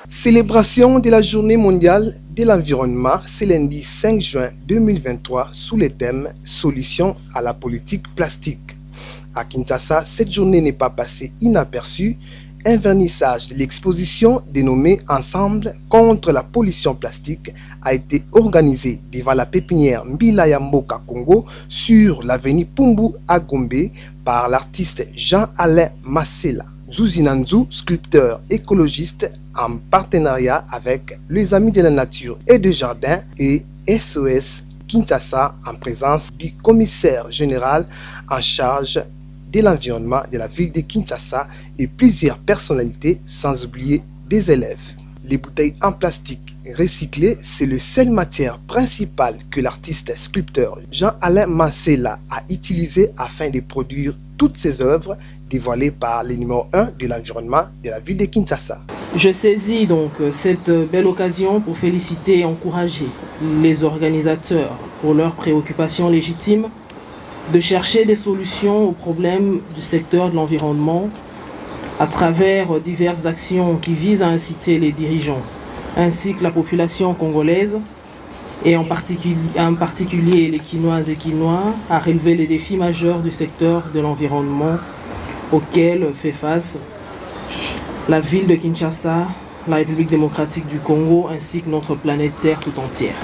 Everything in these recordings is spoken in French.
Célébration de la Journée mondiale de l'environnement, c'est lundi 5 juin 2023 sous le thème « Solutions à la politique plastique ». À Kinshasa, cette journée n'est pas passée inaperçue. Un vernissage de l'exposition dénommée « Ensemble contre la pollution plastique » a été organisé devant la pépinière Mbila ya Mboka Congo sur l'avenue Pumbu à Gombe par l'artiste Jean-Alain Masséla. Zuzinanzu, sculpteur écologiste en partenariat avec les Amis de la Nature et du Jardin et SOS Kinshasa en présence du commissaire général en charge de l'environnement de la ville de Kinshasa et plusieurs personnalités, sans oublier des élèves. Les bouteilles en plastique recyclées, c'est la seule matière principale que l'artiste sculpteur Jean-Alain Masséla a utilisée afin de produire toutes ses œuvres dévoilées par le numéro 1 de l'environnement de la ville de Kinshasa. Je saisis donc cette belle occasion pour féliciter et encourager les organisateurs pour leurs préoccupations légitimes de chercher des solutions aux problèmes du secteur de l'environnement à travers diverses actions qui visent à inciter les dirigeants ainsi que la population congolaise et en particulier les Kinoises et Kinois à relever les défis majeurs du secteur de l'environnement auxquels fait face la ville de Kinshasa, la République démocratique du Congo ainsi que notre planète Terre tout entière.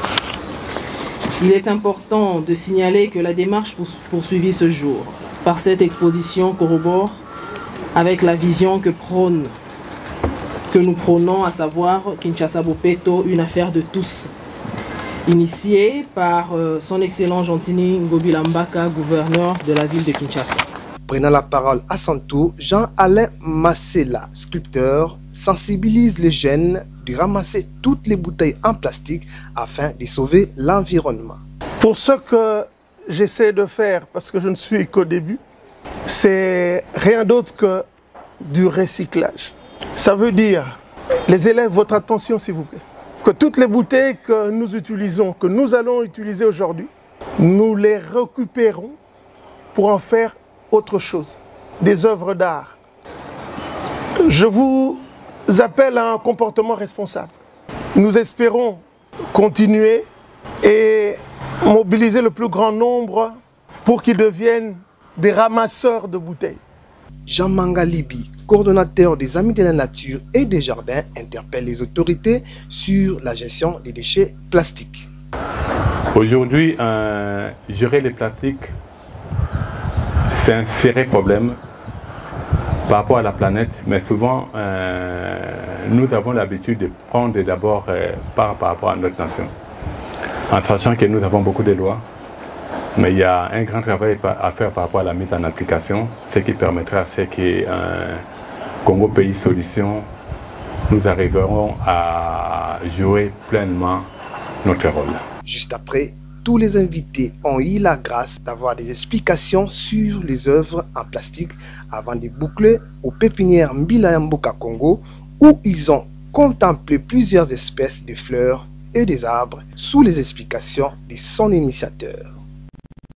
Il est important de signaler que la démarche poursuivie ce jour par cette exposition corrobore avec la vision que nous prônons, à savoir Kinshasa Bopeto, une affaire de tous, initiée par son excellent Gentini Ngobila Mbaka, gouverneur de la ville de Kinshasa. Prenant la parole à son tour, Jean-Alain Masséla, sculpteur, sensibilise les jeunes de ramasser toutes les bouteilles en plastique afin de sauver l'environnement. Pour ce que j'essaie de faire, parce que je ne suis qu'au début, c'est rien d'autre que du recyclage. Ça veut dire, les élèves, votre attention s'il vous plaît, que toutes les bouteilles que nous utilisons, que nous allons utiliser aujourd'hui, nous les récupérons pour en faire autre chose, des œuvres d'art. Je vous appelle à un comportement responsable. Nous espérons continuer et mobiliser le plus grand nombre pour qu'ils deviennent des ramasseurs de bouteilles. Jean Mangalibi, coordonnateur des Amis de la Nature et des Jardins, interpelle les autorités sur la gestion des déchets plastiques. Aujourd'hui, gérer les plastiques, c'est un sérieux problème par rapport à la planète, mais souvent nous avons l'habitude de prendre d'abord par rapport à notre nation, en sachant que nous avons beaucoup de lois, mais il y a un grand travail à faire par rapport à la mise en application, ce qui permettra à ce que Congo Pays Solutions, nous arriverons à jouer pleinement notre rôle. Juste après, tous les invités ont eu la grâce d'avoir des explications sur les œuvres en plastique avant de boucler aux pépinières Mbila ya Mboka Congo où ils ont contemplé plusieurs espèces de fleurs et des arbres sous les explications de son initiateur.